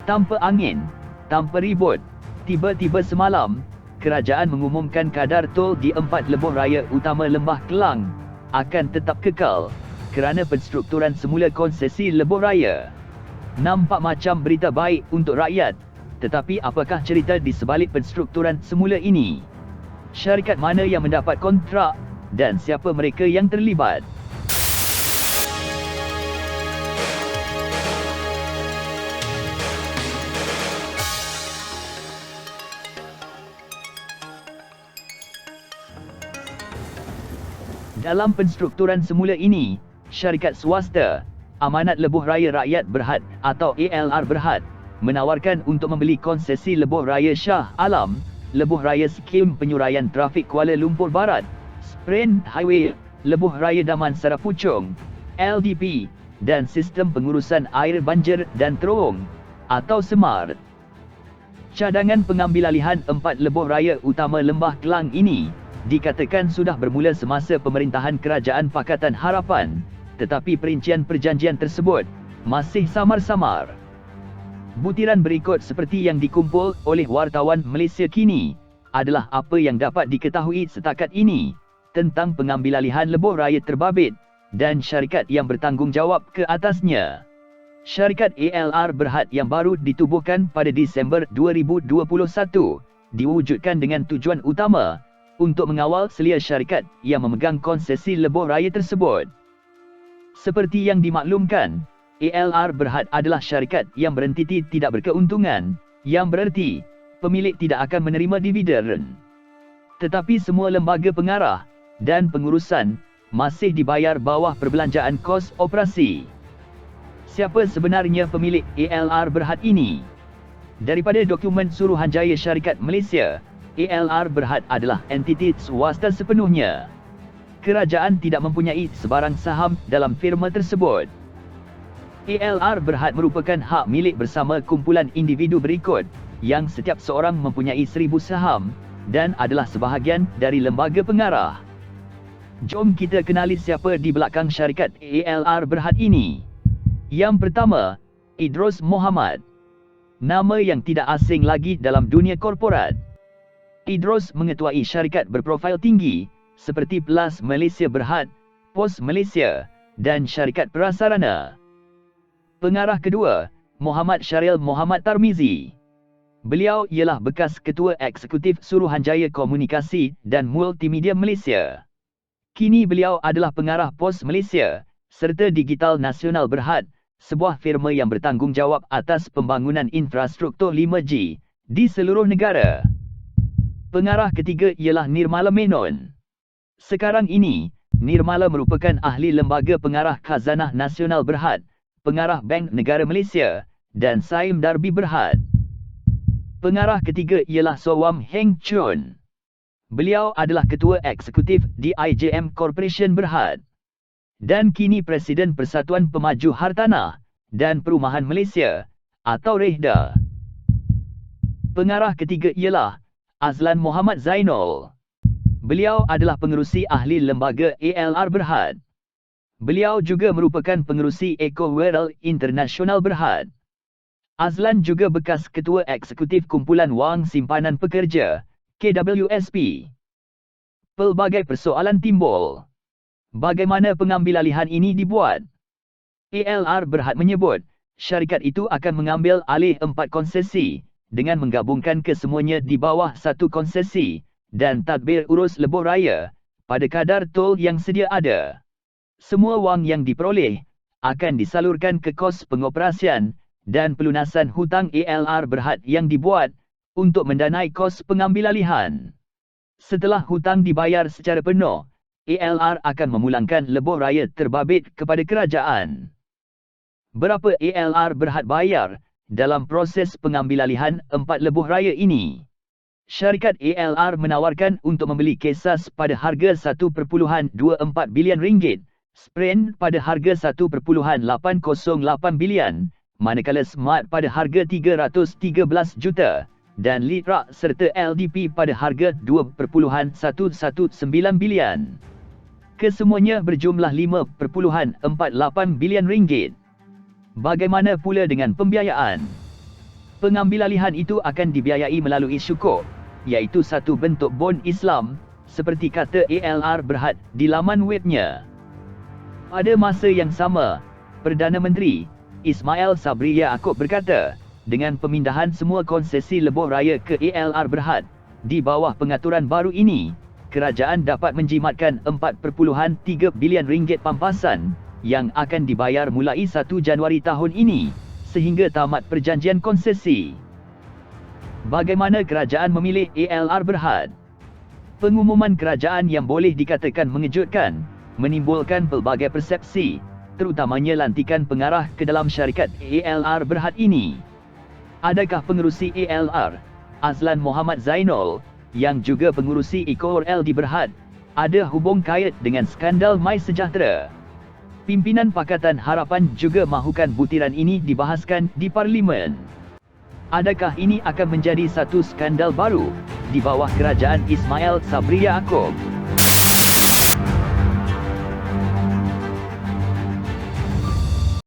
Tanpa angin, tanpa ribut, tiba-tiba semalam, kerajaan mengumumkan kadar tol di 4 lebuh raya utama Lembah Kelang akan tetap kekal kerana penstrukturan semula konsesi lebuh raya. Nampak macam berita baik untuk rakyat, tetapi apakah cerita di sebalik penstrukturan semula ini? Syarikat mana yang mendapat kontrak dan siapa mereka yang terlibat? Dalam penstrukturan semula ini, syarikat swasta, Amanat Lebuh Raya Rakyat Berhad atau ALR Berhad, menawarkan untuk membeli konsesi Lebuh Raya Shah Alam, Lebuh Raya Skim Penyuraian Trafik Kuala Lumpur Barat, Spren Highway, Lebuh Raya Damansara Puchong, LDP, dan Sistem Pengurusan Air Banjir dan Terowong atau SMART. Cadangan pengambilalihan 4 lebuh raya utama Lembah Kelang ini dikatakan sudah bermula semasa pemerintahan Kerajaan Pakatan Harapan, tetapi perincian perjanjian tersebut masih samar-samar. Butiran berikut seperti yang dikumpul oleh wartawan Malaysia Kini adalah apa yang dapat diketahui setakat ini tentang pengambilalihan lebuh raya terbabit dan syarikat yang bertanggungjawab ke atasnya. Syarikat ALR Berhad yang baru ditubuhkan pada Disember 2021 diwujudkan dengan tujuan utama untuk mengawal selia syarikat yang memegang konsesi lebuh raya tersebut. Seperti yang dimaklumkan, ALR Berhad adalah syarikat yang berentiti tidak berkeuntungan, yang bererti pemilik tidak akan menerima dividen. Tetapi semua lembaga pengarah dan pengurusan masih dibayar bawah perbelanjaan kos operasi. Siapa sebenarnya pemilik ALR Berhad ini? Daripada dokumen Suruhanjaya Syarikat Malaysia, ALR Berhad adalah entiti swasta sepenuhnya. Kerajaan tidak mempunyai sebarang saham dalam firma tersebut. ALR Berhad merupakan hak milik bersama kumpulan individu berikut yang setiap seorang mempunyai 1000 saham dan adalah sebahagian dari lembaga pengarah. Jom kita kenali siapa di belakang syarikat ALR Berhad ini. Yang pertama, Idrus Mohamad. Nama yang tidak asing lagi dalam dunia korporat. Idrus mengetuai syarikat berprofil tinggi seperti Plus Malaysia Berhad, Pos Malaysia, dan syarikat prasarana. Pengarah kedua, Muhammad Syaril Muhammad Tarmizi. Beliau ialah bekas Ketua Eksekutif Suruhanjaya Komunikasi dan Multimedia Malaysia. Kini beliau adalah pengarah Pos Malaysia serta Digital Nasional Berhad, sebuah firma yang bertanggungjawab atas pembangunan infrastruktur 5G di seluruh negara. Pengarah ketiga ialah Nirmala Menon. Sekarang ini, Nirmala merupakan ahli Lembaga Pengarah Khazanah Nasional Berhad, Pengarah Bank Negara Malaysia, dan Saim Darbi Berhad. Pengarah ketiga ialah Sowam Heng Chun. Beliau adalah Ketua Eksekutif di IJM Corporation Berhad dan kini Presiden Persatuan Pemaju Hartanah dan Perumahan Malaysia atau REHDA. Pengarah ketiga ialah Azlan Muhammad Zainul. Beliau adalah pengerusi ahli lembaga ALR Berhad. Beliau juga merupakan pengerusi Eco World International Berhad. Azlan juga bekas Ketua Eksekutif Kumpulan Wang Simpanan Pekerja, KWSP. Pelbagai persoalan timbul. Bagaimana pengambilalihan ini dibuat? ALR Berhad menyebut, syarikat itu akan mengambil alih 4 konsesi dengan menggabungkan kesemuanya di bawah satu konsesi dan tadbir urus lebuh raya pada kadar tol yang sedia ada. Semua wang yang diperoleh akan disalurkan ke kos pengoperasian dan pelunasan hutang ALR Berhad yang dibuat untuk mendanai kos pengambilalihan. Setelah hutang dibayar secara penuh, ALR akan memulangkan lebuh raya terbabit kepada kerajaan. Berapa ALR Berhad bayar dalam proses pengambilalihan 4 lebuh raya ini? Syarikat ALR menawarkan untuk membeli Kesas pada harga 1.24 bilion ringgit, Spren pada harga 1.808 bilion, manakala Smart pada harga 313 juta dan Litrak serta LDP pada harga 2.119 bilion. Kesemuanya berjumlah 5.48 bilion ringgit. Bagaimana pula dengan pembiayaan? Pengambilalihan itu akan dibiayai melalui syukuk, iaitu satu bentuk bon Islam, seperti kata ALR Berhad di laman webnya. Pada masa yang sama, Perdana Menteri Ismail Sabri Yaakob berkata, dengan pemindahan semua konsesi lebuh raya ke ALR Berhad, di bawah pengaturan baru ini, kerajaan dapat menjimatkan 4.3 bilion ringgit pampasan yang akan dibayar mulai 1 Januari tahun ini sehingga tamat perjanjian konsesi. Bagaimana kerajaan memilih ALR Berhad? Pengumuman kerajaan yang boleh dikatakan mengejutkan, menimbulkan pelbagai persepsi, terutamanya lantikan pengarah ke dalam syarikat ALR Berhad ini. Adakah pengerusi ALR, Azlan Muhammad Zainul, yang juga pengerusi Ekor LD Berhad, ada hubung kait dengan skandal MySejahtera? Pimpinan Pakatan Harapan juga mahukan butiran ini dibahaskan di Parlimen. Adakah ini akan menjadi satu skandal baru di bawah kerajaan Ismail Sabri Yaakob?